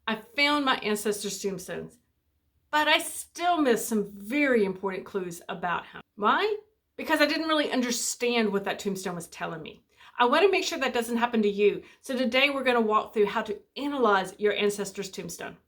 I found my ancestors' tombstones, but I still missed some very important clues about him. Why? Because I didn't really understand what that tombstone was telling me. I want to make sure that doesn't happen to you. So today we're going to walk through how to analyze your ancestor's tombstone.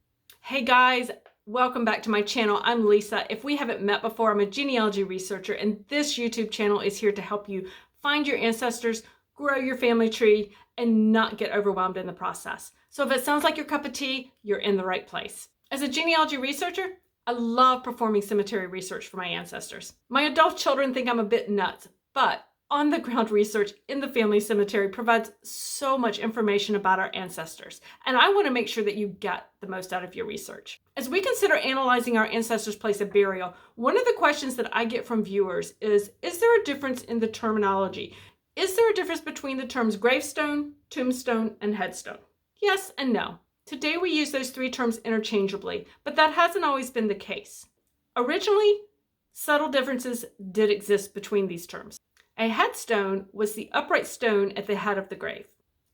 Hey guys, welcome back to my channel. I'm Lisa. If we haven't met before, I'm a genealogy researcher, and this YouTube channel is here to help you find your ancestors, grow your family tree, and not get overwhelmed in the process. So if it sounds like your cup of tea, you're in the right place. As a genealogy researcher, I love performing cemetery research for my ancestors. My adult children think I'm a bit nuts, but on-the-ground research in the family cemetery provides so much information about our ancestors, and I want to make sure that you get the most out of your research. As we consider analyzing our ancestors' place of burial, one of the questions that I get from viewers is there a difference in the terminology? Is there a difference between the terms gravestone, tombstone, and headstone? Yes and no. Today we use those three terms interchangeably, but that hasn't always been the case. Originally, subtle differences did exist between these terms. A headstone was the upright stone at the head of the grave.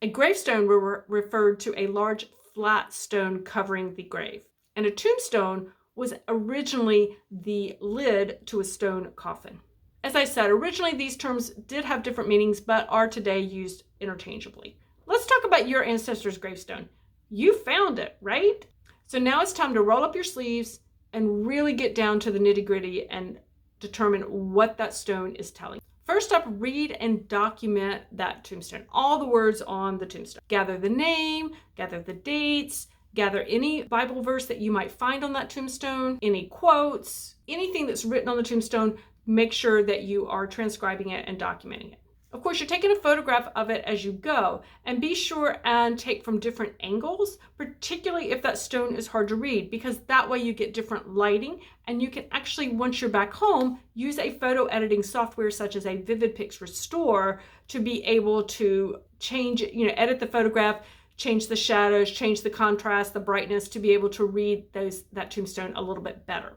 A gravestone referred to a large flat stone covering the grave. And a tombstone was originally the lid to a stone coffin. As I said, originally these terms did have different meanings, but are today used interchangeably. Let's talk about your ancestor's gravestone. You found it, right? So now it's time to roll up your sleeves and really get down to the nitty-gritty and determine what that stone is telling. First up, read and document that tombstone, all the words on the tombstone. Gather the name, gather the dates, gather any Bible verse that you might find on that tombstone, any quotes, anything that's written on the tombstone. Make sure that you are transcribing it and documenting it. Of course, you're taking a photograph of it as you go, and be sure and take from different angles, particularly if that stone is hard to read, because that way you get different lighting, and you can actually, once you're back home, use a photo editing software such as a VividPix Restore to be able to change, edit the photograph, change the shadows, change the contrast, the brightness, to be able to read that tombstone a little bit better.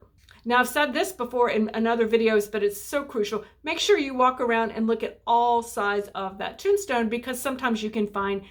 Now, I've said this before in other videos, but it's so crucial. Make sure you walk around and look at all sides of that tombstone, because sometimes you can find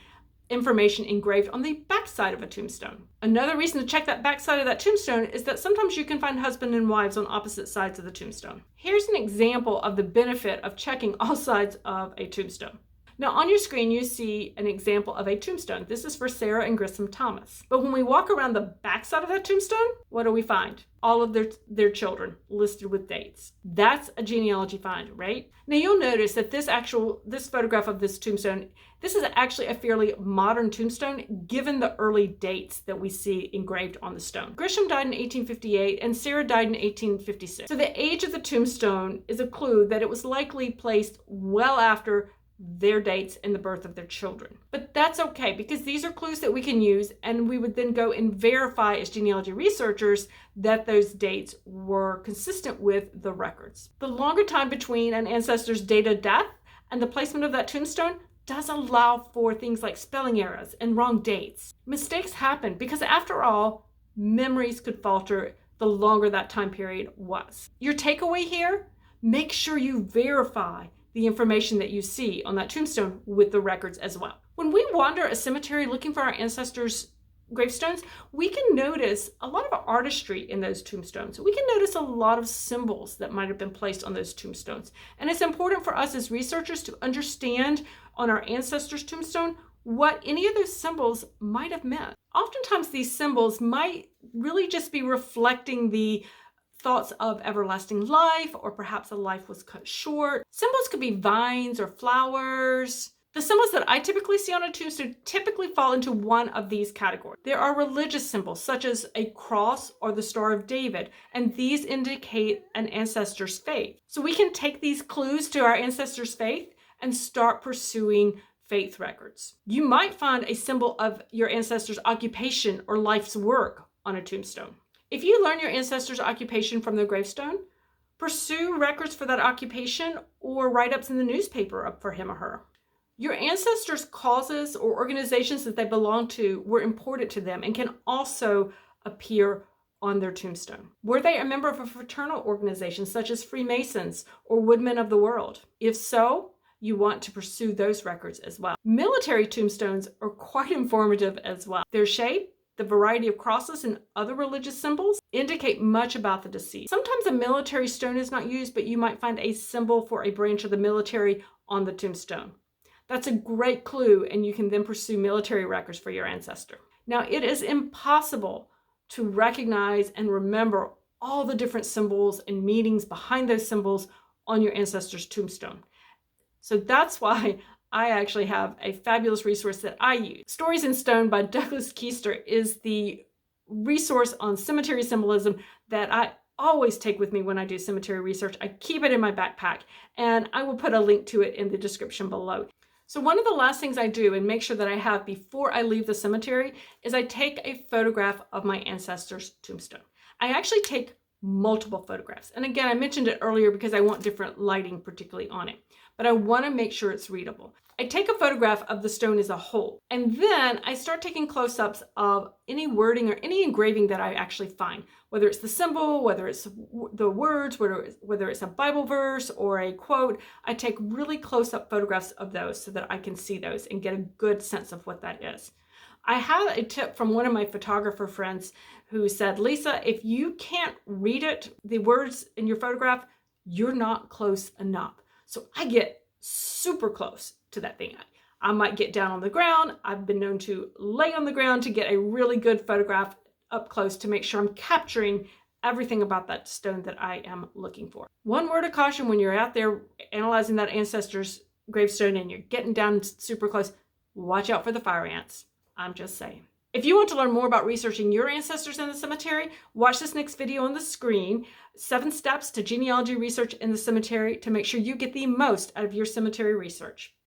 information engraved on the back side of a tombstone. Another reason to check that back side of that tombstone is that sometimes you can find husband and wives on opposite sides of the tombstone. Here's an example of the benefit of checking all sides of a tombstone. Now on your screen, you see an example of a tombstone. This is for Sarah and Grissom Thomas. But when we walk around the back side of that tombstone, what do we find? All of their children listed with dates. That's a genealogy find, right? Now you'll notice that this photograph of this tombstone, this is actually a fairly modern tombstone given the early dates that we see engraved on the stone. Grissom died in 1858 and Sarah died in 1856. So the age of the tombstone is a clue that it was likely placed well after their dates and the birth of their children. But that's okay, because these are clues that we can use, and we would then go and verify as genealogy researchers that those dates were consistent with the records. The longer time between an ancestor's date of death and the placement of that tombstone does allow for things like spelling errors and wrong dates. Mistakes happen because, after all, memories could falter the longer that time period was. Your takeaway here: make sure you verify the information that you see on that tombstone with the records as well. When we wander a cemetery looking for our ancestors' gravestones, we can notice a lot of artistry in those tombstones. We can notice a lot of symbols that might have been placed on those tombstones. And it's important for us as researchers to understand on our ancestors' tombstone what any of those symbols might have meant. Oftentimes these symbols might really just be reflecting the thoughts of everlasting life, or perhaps a life was cut short. Symbols could be vines or flowers. The symbols that I typically see on a tombstone typically fall into one of these categories. There are religious symbols such as a cross or the Star of David, and these indicate an ancestor's faith. So we can take these clues to our ancestor's faith and start pursuing faith records. You might find a symbol of your ancestor's occupation or life's work on a tombstone. If you learn your ancestor's occupation from their gravestone, pursue records for that occupation or write-ups in the newspaper for him or her. Your ancestors' causes or organizations that they belong to were important to them and can also appear on their tombstone. Were they a member of a fraternal organization such as Freemasons or Woodmen of the World? If so, you want to pursue those records as well. Military tombstones are quite informative as well. Their shape, the variety of crosses and other religious symbols indicate much about the deceased. Sometimes a military stone is not used, but you might find a symbol for a branch of the military on the tombstone. That's a great clue, and you can then pursue military records for your ancestor. Now, it is impossible to recognize and remember all the different symbols and meanings behind those symbols on your ancestor's tombstone. So that's why I actually have a fabulous resource that I use. Stories in Stone by Douglas Keister is the resource on cemetery symbolism that I always take with me when I do cemetery research. I keep it in my backpack, and I will put a link to it in the description below. So one of the last things I do and make sure that I have before I leave the cemetery is I take a photograph of my ancestor's tombstone. I actually take multiple photographs. And again, I mentioned it earlier because I want different lighting particularly on it, but I want to make sure it's readable. I take a photograph of the stone as a whole, and then I start taking close-ups of any wording or any engraving that I actually find, whether it's the symbol, whether it's the words, whether it's a Bible verse or a quote. I take really close-up photographs of those so that I can see those and get a good sense of what that is. I had a tip from one of my photographer friends who said, Lisa, if you can't read it, the words in your photograph, you're not close enough. So I get super close to that thing. I might get down on the ground. I've been known to lay on the ground to get a really good photograph up close to make sure I'm capturing everything about that stone that I am looking for. One word of caution when you're out there analyzing that ancestor's gravestone and you're getting down super close, watch out for the fire ants. I'm just saying. If you want to learn more about researching your ancestors in the cemetery, watch this next video on the screen, 7 Steps to Genealogy Research in the Cemetery, to make sure you get the most out of your cemetery research.